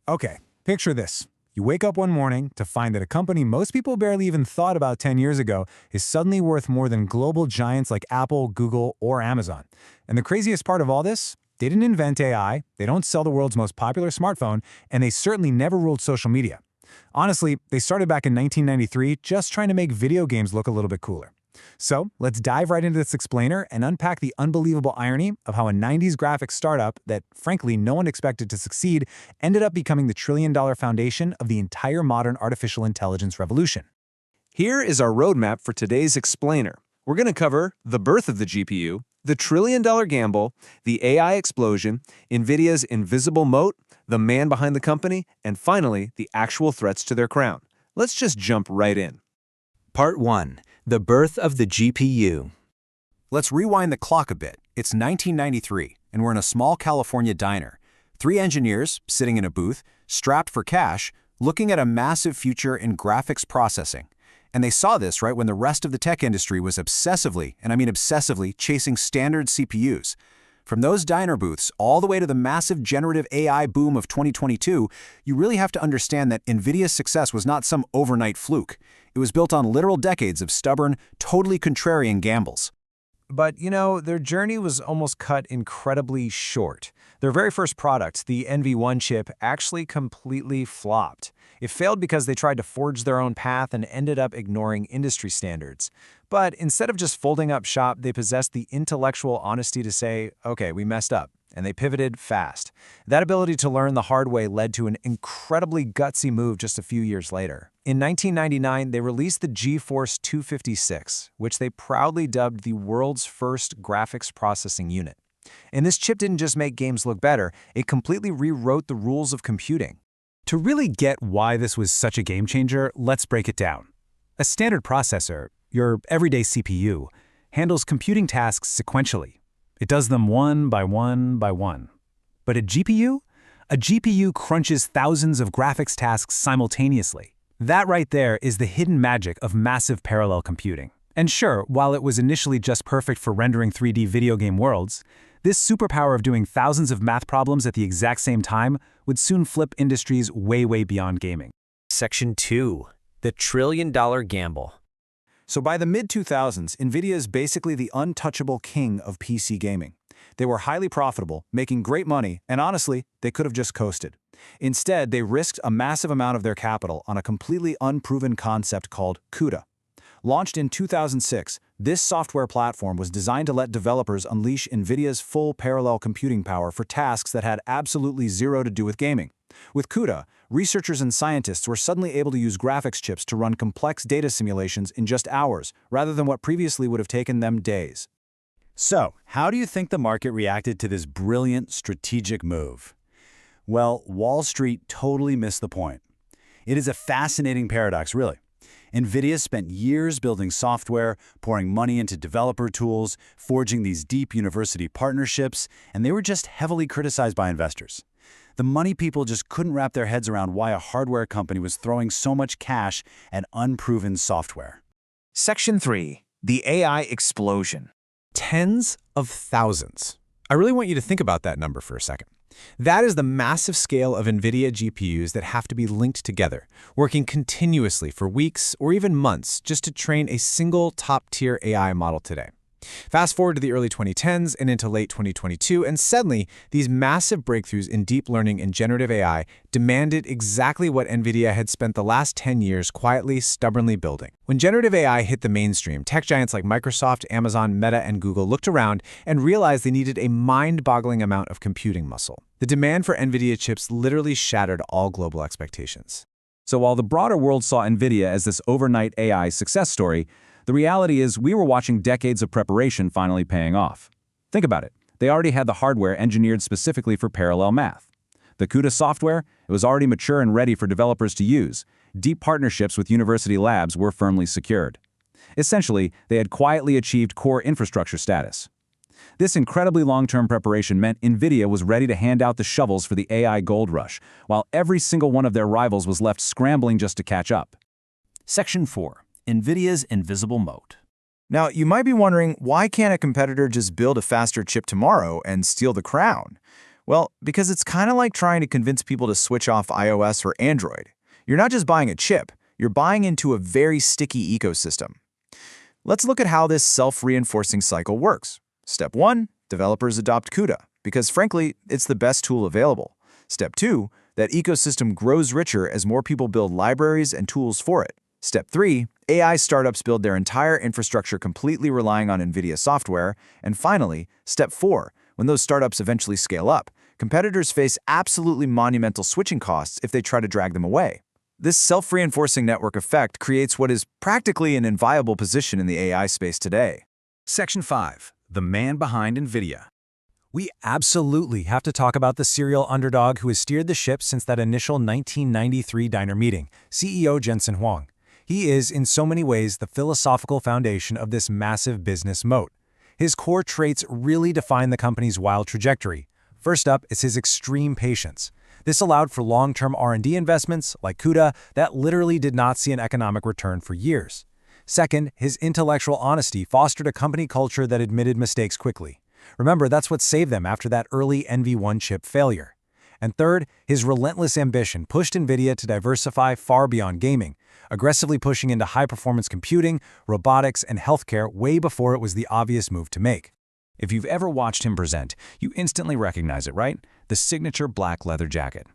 Okay, picture this. You wake up one morning to find that a company most people barely even thought about 10 years ago is suddenly worth more than global giants like Apple, Google, or Amazon. And the craziest part of all this? They didn't invent AI, they don't sell the world's most popular smartphone, and they certainly never ruled social media. Honestly, they started back in 1993 just trying to make video games look a little bit cooler. So, let's dive right into this explainer and unpack the unbelievable irony of how a 90s graphics startup that, frankly, no one expected to succeed ended up becoming the trillion-dollar foundation of the entire modern artificial intelligence revolution. Here is our roadmap for today's explainer. We're going to cover the birth of the GPU, the trillion-dollar gamble, the AI explosion, NVIDIA's invisible moat, the man behind the company, and finally, the actual threats to their crown. Let's just jump right in. Part 1. The birth of the GPU. Let's rewind the clock a bit. It's 1993, and we're in a small California diner. 3 engineers, sitting in a booth, strapped for cash, looking at a massive future in graphics processing. And they saw this right when the rest of the tech industry was obsessively, and I mean obsessively, chasing standard CPUs. From those diner booths all the way to the massive generative AI boom of 2022, you really have to understand that NVIDIA's success was not some overnight fluke. It was built on literal decades of stubborn, totally contrarian gambles. But, their journey was almost cut incredibly short. Their very first product, the NV1 chip, actually completely flopped. It failed because they tried to forge their own path and ended up ignoring industry standards. But instead of just folding up shop, they possessed the intellectual honesty to say, okay, we messed up, and they pivoted fast. That ability to learn the hard way led to an incredibly gutsy move just a few years later. In 1999, they released the GeForce 256, which they proudly dubbed the world's first graphics processing unit. And this chip didn't just make games look better, it completely rewrote the rules of computing. To really get why this was such a game changer, let's break it down. A standard processor, your everyday CPU, handles computing tasks sequentially. It does them one by one by one. But a GPU crunches thousands of graphics tasks simultaneously. That right there is the hidden magic of massive parallel computing. And sure, while it was initially just perfect for rendering 3D video game worlds, this superpower of doing thousands of math problems at the exact same time would soon flip industries way beyond gaming. Section 2. The trillion-dollar gamble. So by the mid-2000s, NVIDIA is basically the untouchable king of PC gaming. They were highly profitable, making great money, and honestly, they could have just coasted. Instead, they risked a massive amount of their capital on a completely unproven concept called CUDA. Launched in 2006, this software platform was designed to let developers unleash NVIDIA's full parallel computing power for tasks that had absolutely zero to do with gaming. With CUDA, researchers and scientists were suddenly able to use graphics chips to run complex data simulations in just hours, rather than what previously would have taken them days. So, how do you think the market reacted to this brilliant strategic move? Well, Wall Street totally missed the point. It is a fascinating paradox, really. NVIDIA spent years building software, pouring money into developer tools, forging these deep university partnerships, and they were just heavily criticized by investors. The money people just couldn't wrap their heads around why a hardware company was throwing so much cash at unproven software. Section 3. The AI explosion. Tens of thousands. I really want you to think about that number for a second. That is the massive scale of NVIDIA GPUs that have to be linked together, working continuously for weeks or even months just to train a single top-tier AI model today. Fast forward to the early 2010s and into late 2022, and suddenly, these massive breakthroughs in deep learning and generative AI demanded exactly what NVIDIA had spent the last 10 years quietly, stubbornly building. When generative AI hit the mainstream, tech giants like Microsoft, Amazon, Meta, and Google looked around and realized they needed a mind-boggling amount of computing muscle. The demand for NVIDIA chips literally shattered all global expectations. So while the broader world saw NVIDIA as this overnight AI success story, the reality is we were watching decades of preparation finally paying off. Think about it. They already had the hardware engineered specifically for parallel math. The CUDA software, it was already mature and ready for developers to use. Deep partnerships with university labs were firmly secured. Essentially, they had quietly achieved core infrastructure status. This incredibly long-term preparation meant NVIDIA was ready to hand out the shovels for the AI gold rush, while every single one of their rivals was left scrambling just to catch up. Section 4. NVIDIA's invisible moat. Now, you might be wondering, why can't a competitor just build a faster chip tomorrow and steal the crown? Well, because it's kind of like trying to convince people to switch off iOS or Android. You're not just buying a chip, you're buying into a very sticky ecosystem. Let's look at how this self-reinforcing cycle works. Step 1, developers adopt CUDA, because frankly, it's the best tool available. Step 2, that ecosystem grows richer as more people build libraries and tools for it. Step 3, AI startups build their entire infrastructure completely relying on NVIDIA software. And finally, Step 4, when those startups eventually scale up, competitors face absolutely monumental switching costs if they try to drag them away. This self-reinforcing network effect creates what is practically an inviolable position in the AI space today. Section 5. The man behind NVIDIA. We absolutely have to talk about the serial underdog who has steered the ship since that initial 1993 diner meeting, CEO Jensen Huang. He is, in so many ways, the philosophical foundation of this massive business moat. His core traits really define the company's wild trajectory. First up is his extreme patience. This allowed for long-term R&D investments, like CUDA, that literally did not see an economic return for years. Second, his intellectual honesty fostered a company culture that admitted mistakes quickly. Remember, that's what saved them after that early NV1 chip failure. And third, his relentless ambition pushed NVIDIA to diversify far beyond gaming, aggressively pushing into high-performance computing, robotics, and healthcare way before it was the obvious move to make. If you've ever watched him present, you instantly recognize it, right? The signature black leather jacket.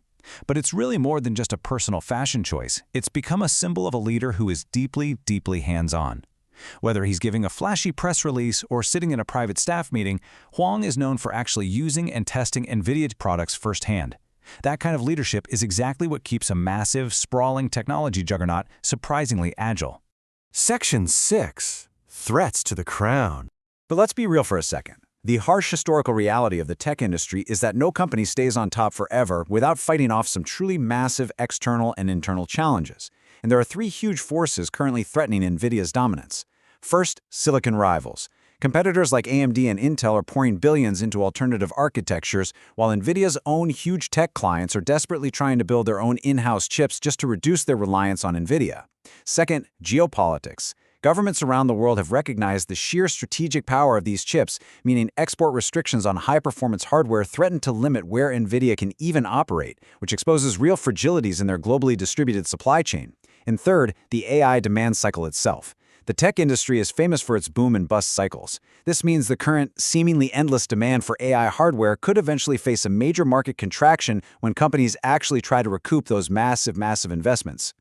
But it's really more than just a personal fashion choice. It's become a symbol of a leader who is deeply, deeply hands-on. Whether he's giving a flashy press release or sitting in a private staff meeting, Huang is known for actually using and testing NVIDIA products firsthand. That kind of leadership is exactly what keeps a massive, sprawling technology juggernaut surprisingly agile. Section 6. Threats to the crown. But let's be real for a second. The harsh historical reality of the tech industry is that no company stays on top forever without fighting off some truly massive external and internal challenges. And there are three huge forces currently threatening NVIDIA's dominance. First, silicon rivals. Competitors like AMD and Intel are pouring billions into alternative architectures, while NVIDIA's own huge tech clients are desperately trying to build their own in-house chips just to reduce their reliance on NVIDIA. Second, geopolitics. Governments around the world have recognized the sheer strategic power of these chips, meaning export restrictions on high-performance hardware threaten to limit where NVIDIA can even operate, which exposes real fragilities in their globally distributed supply chain. And third, the AI demand cycle itself. The tech industry is famous for its boom and bust cycles. This means the current, seemingly endless demand for AI hardware could eventually face a major market contraction when companies actually try to recoup those massive investments.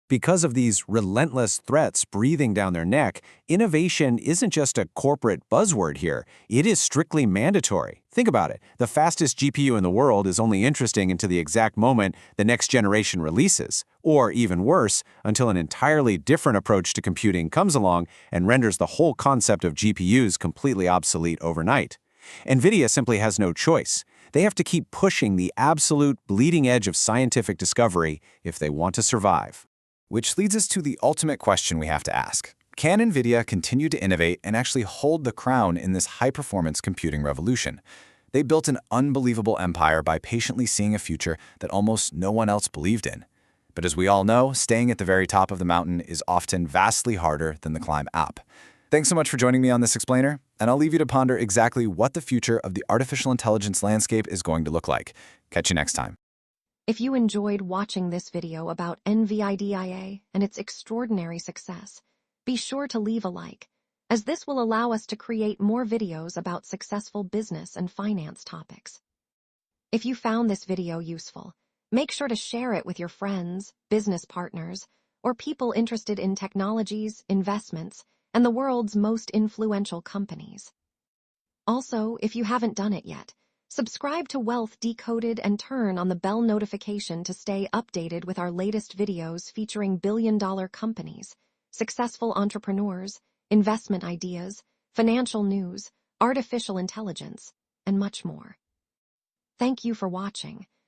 Because of these relentless threats breathing down their neck, innovation isn't just a corporate buzzword here. It is strictly mandatory. Think about it. The fastest GPU in the world is only interesting until the exact moment the next generation releases. Or even worse, until an entirely different approach to computing comes along and renders the whole concept of GPUs completely obsolete overnight. NVIDIA simply has no choice. They have to keep pushing the absolute bleeding edge of scientific discovery if they want to survive. Which leads us to the ultimate question we have to ask. Can NVIDIA continue to innovate and actually hold the crown in this high-performance computing revolution? They built an unbelievable empire by patiently seeing a future that almost no one else believed in. But as we all know, staying at the very top of the mountain is often vastly harder than the climb up. Thanks so much for joining me on this explainer, and I'll leave you to ponder exactly what the future of the artificial intelligence landscape is going to look like. Catch you next time. If you enjoyed watching this video about NVIDIA and its extraordinary success, be sure to leave a like, as this will allow us to create more videos about successful business and finance topics. If you found this video useful, make sure to share it with your friends, business partners, or people interested in technologies, investments, and the world's most influential companies. Also, if you haven't done it yet, subscribe to Wealth Decoded and turn on the bell notification to stay updated with our latest videos featuring billion-dollar companies, successful entrepreneurs, investment ideas, financial news, artificial intelligence, and much more. Thank you for watching.